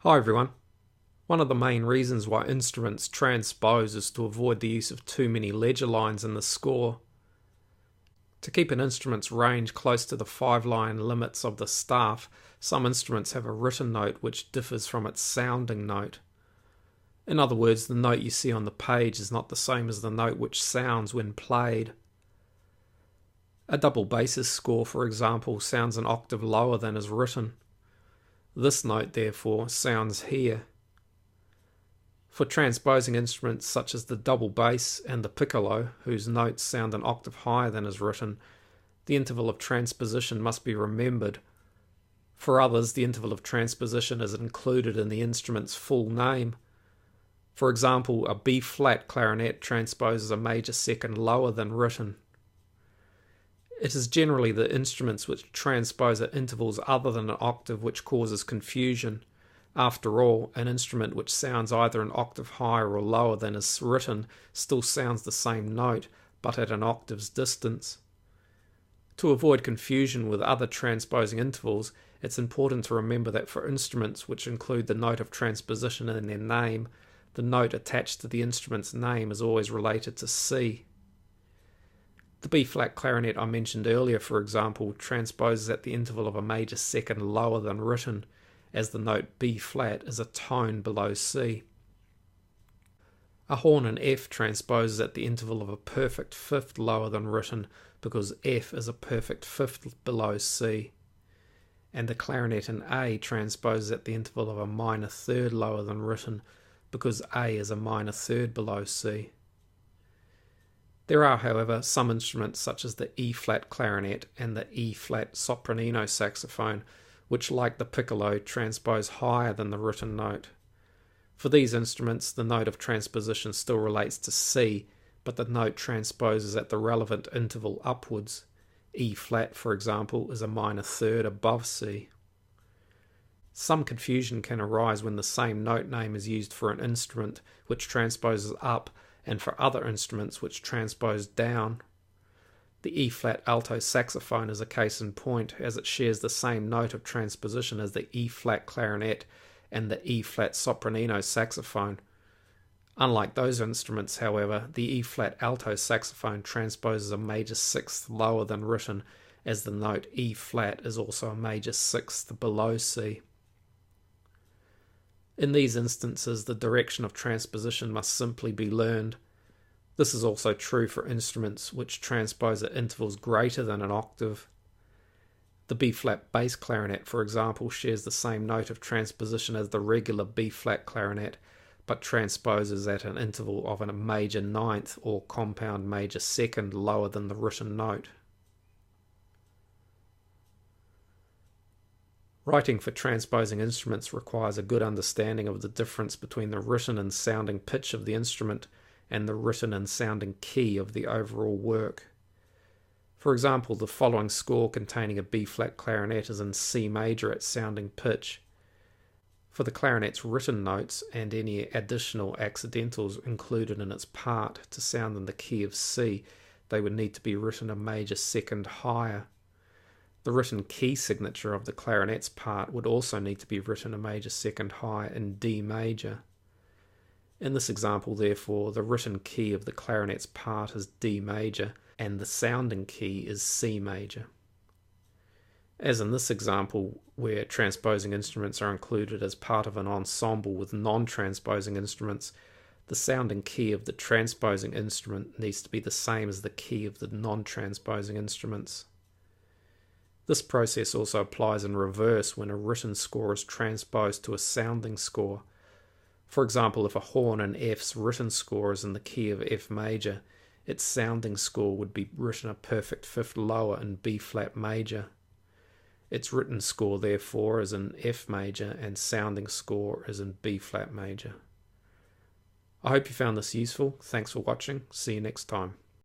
Hi everyone. One of the main reasons why instruments transpose is to avoid the use of too many ledger lines in the score. To keep an instrument's range close to the 5-line limits of the staff, some instruments have a written note which differs from its sounding note. In other words, the note you see on the page is not the same as the note which sounds when played. A double bassist score, for example, sounds an octave lower than is written. This note, therefore, sounds here. For transposing instruments such as the double bass and the piccolo, whose notes sound an octave higher than is written, the interval of transposition must be remembered. For others, the interval of transposition is included in the instrument's full name. For example, a B-flat clarinet transposes a major second lower than written. It is generally the instruments which transpose at intervals other than an octave which causes confusion. After all, an instrument which sounds either an octave higher or lower than is written still sounds the same note, but at an octave's distance. To avoid confusion with other transposing intervals, it's important to remember that for instruments which include the note of transposition in their name, the note attached to the instrument's name is always related to C. The B-flat clarinet I mentioned earlier, for example, transposes at the interval of a major second lower than written, as the note B-flat is a tone below C. A horn in F transposes at the interval of a perfect fifth lower than written, because F is a perfect fifth below C. And the clarinet in A transposes at the interval of a minor third lower than written, because A is a minor third below C. There are, however, some instruments such as the E-flat clarinet and the E-flat sopranino saxophone, which, like the piccolo, transpose higher than the written note. For these instruments, the note of transposition still relates to C, but the note transposes at the relevant interval upwards. E-flat, for example, is a minor third above C. Some confusion can arise when the same note name is used for an instrument which transposes up and for other instruments which transpose down. The E-flat alto saxophone is a case in point, as it shares the same note of transposition as the E-flat clarinet and the E-flat sopranino saxophone. Unlike those instruments, however, the E-flat alto saxophone transposes a major sixth lower than written, as the note E-flat is also a major sixth below C. In these instances, the direction of transposition must simply be learned. This is also true for instruments which transpose at intervals greater than an octave. The B-flat bass clarinet, for example, shares the same note of transposition as the regular B-flat clarinet, but transposes at an interval of a major ninth or compound major second lower than the written note. Writing for transposing instruments requires a good understanding of the difference between the written and sounding pitch of the instrument and the written and sounding key of the overall work. For example, the following score containing a B-flat clarinet is in C major at sounding pitch. For the clarinet's written notes and any additional accidentals included in its part to sound in the key of C, they would need to be written a major second higher. The written key signature of the clarinet's part would also need to be written a major second higher in D major. In this example, therefore, the written key of the clarinet's part is D major, and the sounding key is C major. As in this example, where transposing instruments are included as part of an ensemble with non-transposing instruments, the sounding key of the transposing instrument needs to be the same as the key of the non-transposing instruments. This process also applies in reverse when a written score is transposed to a sounding score. For example, if a horn in F's written score is in the key of F major, its sounding score would be written a perfect fifth lower in B-flat major. Its written score, therefore, is in F major and sounding score is in B-flat major. I hope you found this useful. Thanks for watching. See you next time.